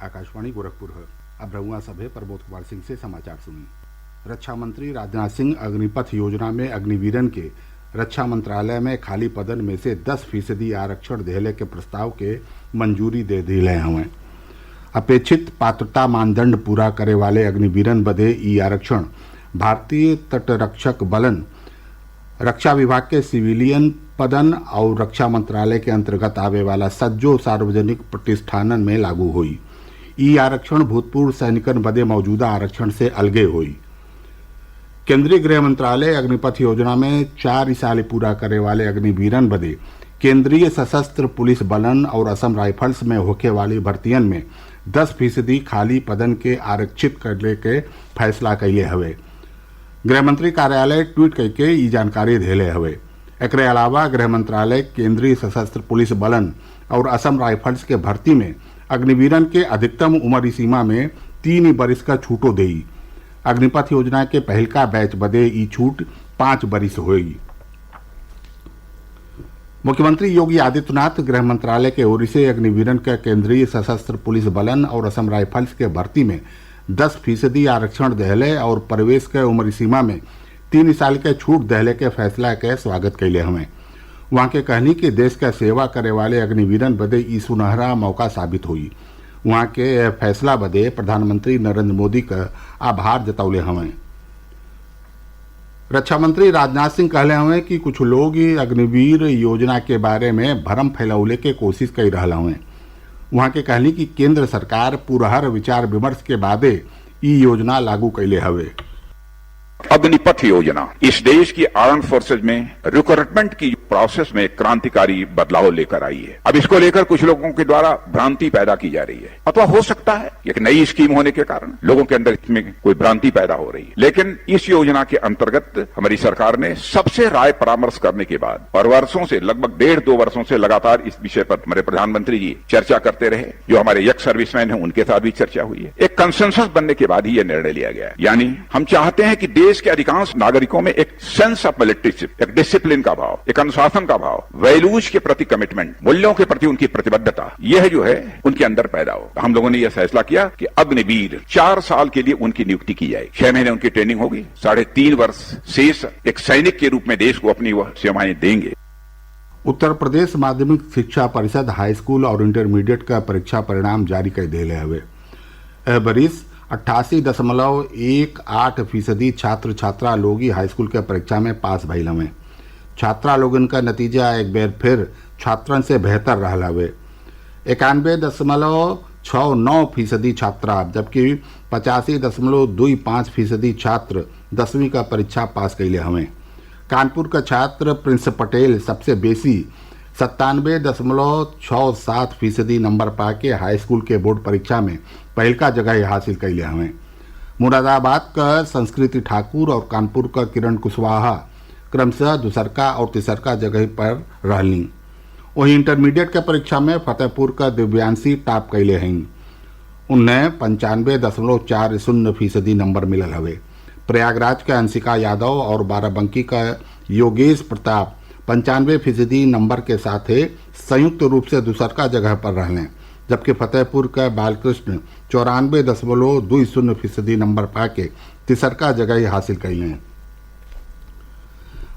आकाशवाणी गोरखपुर है। अब रहुआ सभे प्रमोद कुमार सिंह से समाचार सुनिए। रक्षा मंत्री राजनाथ सिंह अग्निपथ योजना में अग्निवीरन के रक्षा मंत्रालय में खाली पदन में से 10% आरक्षण देहले के प्रस्ताव के मंजूरी दे दिले हवें। अपेक्षित पात्रता मानदंड पूरा करे वाले अग्निवीरन बदे ई आरक्षण भारतीय तटरक्षक बलन, रक्षा विभाग के सिविलियन पदन और रक्षा मंत्रालय के अंतर्गत आवे वाला सज्जो सार्वजनिक प्रतिष्ठानन में लागू हुई। ई आरक्षण भूतपूर्व सैनिकन बदे मौजूदा आरक्षण से अलगे हुई। केंद्रीय गृह मंत्रालय अग्निपथ योजना में 4 साल पूरा करे वाले अग्निवीरन बदे केंद्रीय सशस्त्र पुलिस बलन और असम राइफल्स में होखे वाली भर्तियन में 10% खाली पदन के आरक्षित करने के फैसला कैले हवे। गृह मंत्री कार्यालय ट्वीट करके ई जानकारी देले हवे। एकरे अलावा गृह मंत्रालय केंद्रीय सशस्त्र पुलिस बलन और असम राइफल्स के भर्ती में अग्निवीरन के अधिकतम उम्र सीमा में 3 बरिस का छूटो देई। अग्निपथ योजना के पहलका बैच बदे ई छूट 5 बरिस होगी। मुख्यमंत्री योगी आदित्यनाथ गृह मंत्रालय के ओर से अग्निवीरन के केंद्रीय सशस्त्र पुलिस बलन और असम राइफल्स के भर्ती में 10% आरक्षण दहले और प्रवेश के उम्र सीमा में 3 साल के छूट दहले के फैसला के स्वागत कैले हमें। वहाँ के कहनी कि देश का सेवा करे वाले अग्निवीरन बदे ई सुनहरा मौका साबित हुई। वहाँ के फैसला बदे प्रधानमंत्री नरेंद्र मोदी का आभार जतौले हमें। रक्षा मंत्री राजनाथ सिंह कहले हमें कि कुछ लोग अग्निवीर योजना के बारे में भरम फैलौले के कोशिश कर रहा हमें। वहाँ के कहनी कि केंद्र सरकार पूरहर विचार विमर्श के बादे ई योजना लागू कैले हवे। अग्निपथ योजना इस देश की आर्म फोर्सेज में रिक्रूटमेंट की प्रोसेस में क्रांतिकारी बदलाव लेकर आई है। अब इसको लेकर कुछ लोगों के द्वारा भ्रांति पैदा की जा रही है, अथवा हो सकता है एक नई स्कीम होने के कारण लोगों के अंदर इसमें कोई भ्रांति पैदा हो रही है। लेकिन इस योजना के अंतर्गत हमारी सरकार ने सबसे राय परामर्श करने के बाद और वर्षों से लगभग 1.5-2 वर्षों से लगातार इस विषय पर हमारे प्रधानमंत्री जी चर्चा करते रहे। जो हमारे यक्स सर्विसमैन है उनके साथ भी चर्चा हुई है। एक कंसेंसस बनने के बाद ही यह निर्णय लिया गया है। यानी हम चाहते हैं कि देश के अधिकांश नागरिकों में एक सेंस ऑफ मिलिट्रीशिप, एक डिसिप्लिन का भाव, एक अनुशासन का भाव, वैल्यूज के प्रति कमिटमेंट, मूल्यों के प्रति उनकी प्रतिबद्धता, यह जो है उनके अंदर पैदा हो। हम लोगों ने यह फैसला किया कि अग्निवीर 4 साल के लिए उनकी नियुक्ति की जाए। 6 महीने उनकी ट्रेनिंग होगी, 3.5 वर्ष शेष एक सैनिक के रूप में देश को अपनी वह सेवाएं देंगे। उत्तर प्रदेश माध्यमिक शिक्षा परिषद हाई स्कूल और इंटरमीडिएट का परीक्षा परिणाम जारी कर दिले हवे। बरिस 88.18% छात्र छात्रा लोग हाई स्कूल के परीक्षा में पास भइल हवे। छात्रा लोगन का नतीजा एक बेर फिर छात्रन से बेहतर रहा हवे। 91.69% छात्रा जबकि 85.25% छात्र 10वीं का परीक्षा पास कैले हवे। कानपुर का छात्र प्रिंस पटेल सबसे बेसी 97.67% नंबर पाके हाई स्कूल के बोर्ड परीक्षा में पहलका जगह हासिल कैले हमें। मुरादाबाद का संस्कृति ठाकुर और कानपुर का किरण कुशवाहा क्रमशः दूसरका और तीसरका जगह पर रहली। वहीं इंटरमीडिएट के परीक्षा में फतेहपुर का दिव्यांशी टॉप कैले हैं। उन्हें 95.40% नंबर मिलल हवे। प्रयागराज का अंशिका यादव और बाराबंकी का योगेश प्रताप 95% नंबर के साथ संयुक्त रूप से दूसरका जगह पर रहने, जबकि फतेहपुर का बालकृष्ण 94.20% नंबर पाके तीसरका जगह हासिल कैले।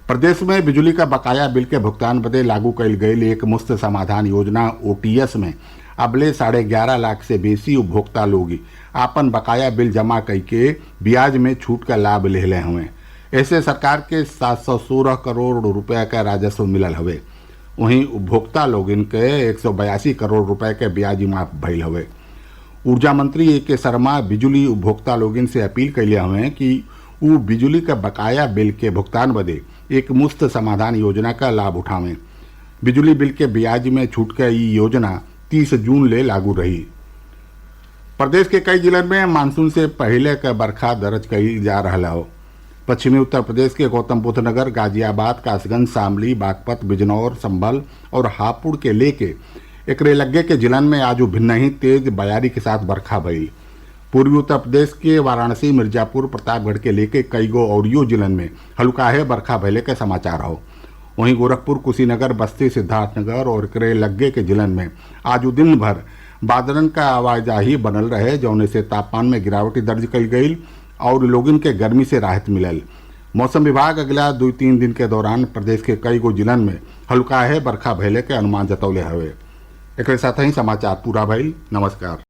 प्रदेश में बिजली का बकाया बिल के भुगतान बदे लागू कैल गई एक मुफ्त समाधान योजना OTS में अबले 11.5 लाख से बेसी उपभोक्ता लोग आपन बकाया बिल जमा करके ब्याज में छूट का लाभ ले ले हुए। ऐसे सरकार के 716 करोड़ रुपए का राजस्व मिलल हवे। वहीं उपभोक्ता लोग इनके 182 करोड़ रुपए के ब्याज माफ भइल हवे। ऊर्जा मंत्री A.K. शर्मा बिजली उपभोक्ता लोग से अपील कैले हवे कि वो बिजली का बकाया बिल के भुगतान बदे एक मुफ्त समाधान योजना का लाभ उठावें। बिजली बिल के ब्याज में छूट का ये योजना 30 जून ले लागू रही। प्रदेश के कई जिलों में मानसून से पहले का बरखा दर्ज कई जा रहा हो। पश्चिमी उत्तर प्रदेश के गौतम बुद्ध नगर, गाजियाबाद, कासगंज, शामली, बागपत, बिजनौर, संभल और हापुड़ के लेके एकरे लग्गे के जिलन में आज भिन्न ही तेज बयारी के साथ बरखा भई। पूर्वी उत्तर प्रदेश के वाराणसी, मिर्जापुर, प्रतापगढ़ के लेके कई गो औरियो जिलन में हल्काहे बरखा भइले के समाचार हो। वहीं गोरखपुर, कुशीनगर, बस्ती, सिद्धार्थनगर और एकरे लग्गे के जिलन में आज दिन भर बादरन का आवाजाही बनल रहे जौने से तापमान में गिरावट दर्ज कल गई और लोगन के गर्मी से राहत मिलल। मौसम विभाग अगला 2-3 दिन के दौरान प्रदेश के कई गो जिलन में हल्का है बरखा भयले के अनुमान जतौले हवे। एक साथ ही समाचार पूरा भइल। नमस्कार।